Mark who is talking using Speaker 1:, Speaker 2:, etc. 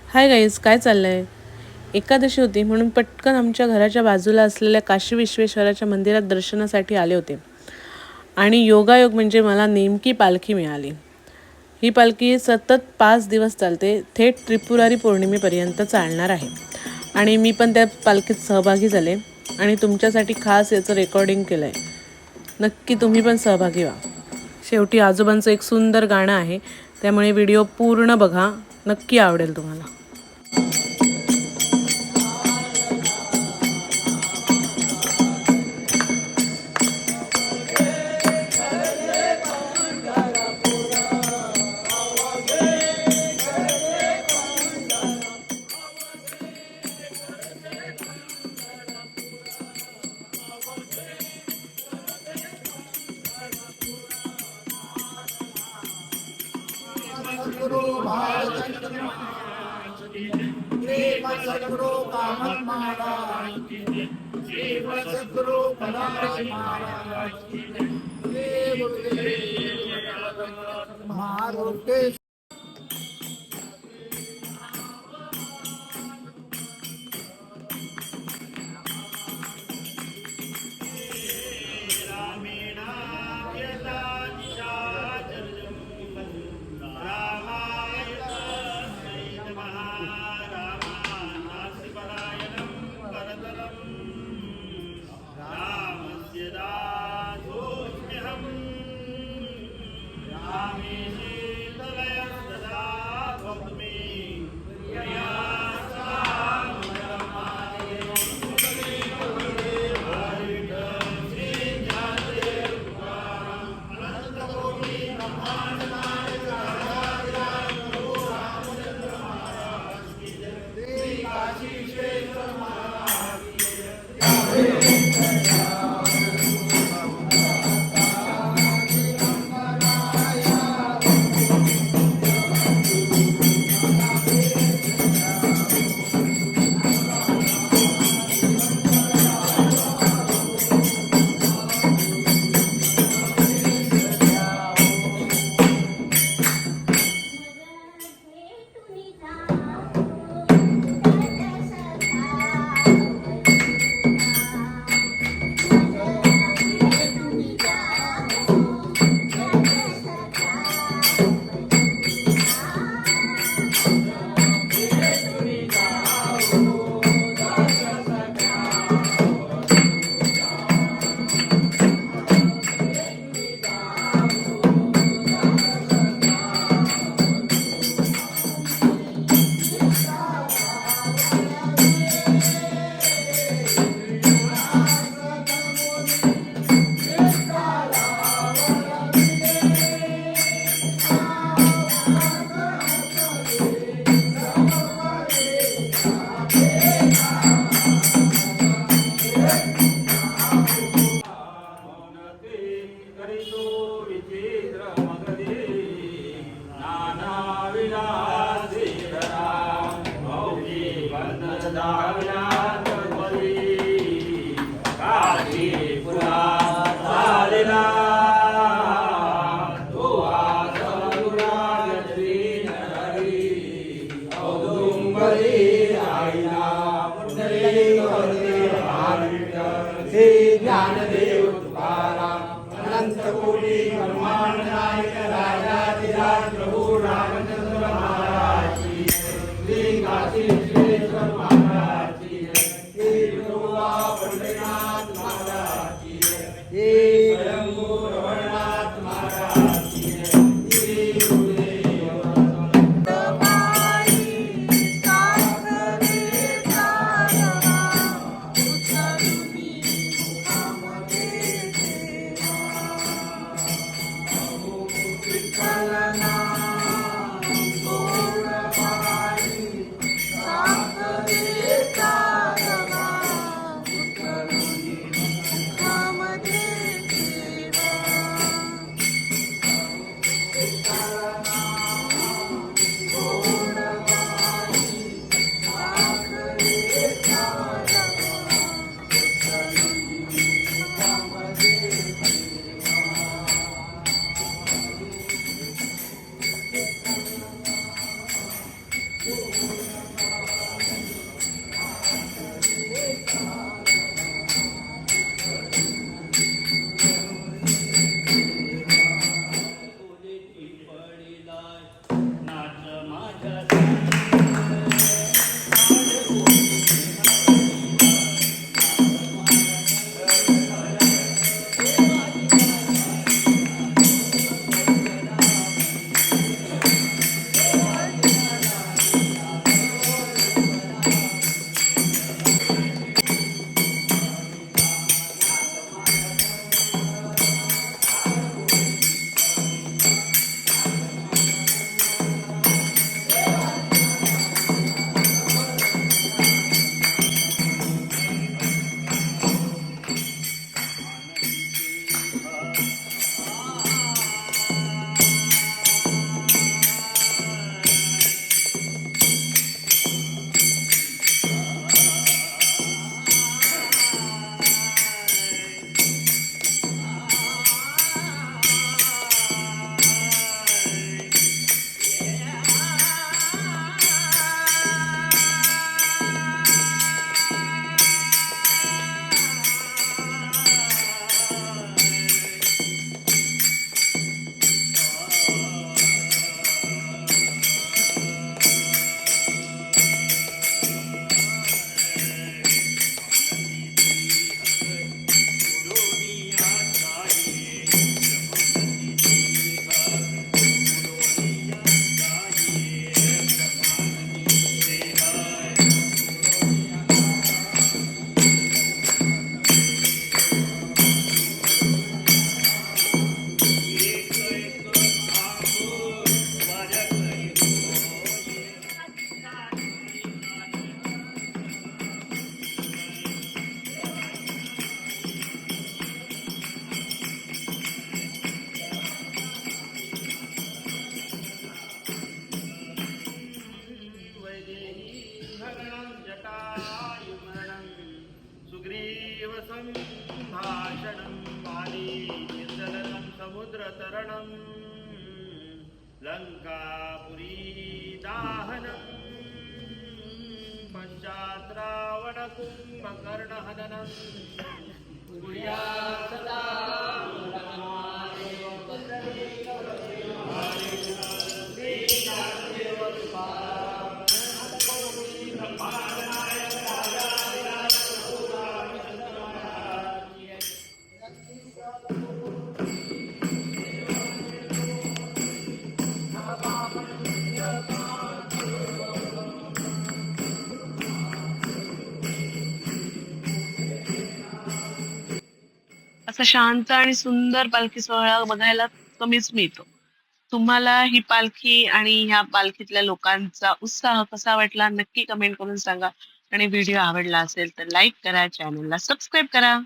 Speaker 1: Hi guys, काय चाललं आहे? एकादशी होती म्हणून पटकन आमच्या घराच्या बाजूला असलेल्या काशी विश्वेश्वराच्या मंदिरात दर्शनासाठी आले होते. आणि योगायोग म्हणजे मला नेमकी पालखी मिळाली. ही पालखी सतत 5 दिवस चालते, थेट त्रिपुरारी पौर्णिमेपर्यंत चालणार आहे. आणि मी पण त्या पालखीत सहभागी झाले आणि तुमच्यासाठी खास याचं रेकॉर्डिंग केलं आहे. नक्की तुम्ही पण सहभागी व्हा. शेवटी आजोबांचं एक सुंदर गाणं आहे, त्यामुळे व्हिडिओ पूर्ण बघा, नक्की आवडेल तुम्हाला.
Speaker 2: सद्गुरु सद्गुरु कामत महाराज श्री सद्गुरु महाराज महारूपे ज्ञानदेव तुकाराम अनंत कोटी ब्रह्मांड नायक राजाधिराज प्रभु रामचंद्र महाराज की श्री काशी विश्वेश्वर महाराज की श्री विठोबा पंढरीनाथ महाराज की श्री स्वयंभू रमणनाथ महाराज की श्री गुरुदेव
Speaker 3: संभाषणं वाली निर्जलं समुद्रतरणं लङ्कापुरी दाहनं पश्चात् रावणकुम्भकर्णहननं कुर्यात् सदा
Speaker 1: असा शांत आणि सुंदर पालखी सोहळा बघायला कमीच मिळतो. तुम्हाला ही पालखी आणि ह्या पालखीतल्या लोकांचा उत्साह कसा वाटला नक्की कमेंट करून सांगा आणि व्हिडिओ आवडला असेल तर लाईक करा, चॅनलला सबस्क्राईब करा.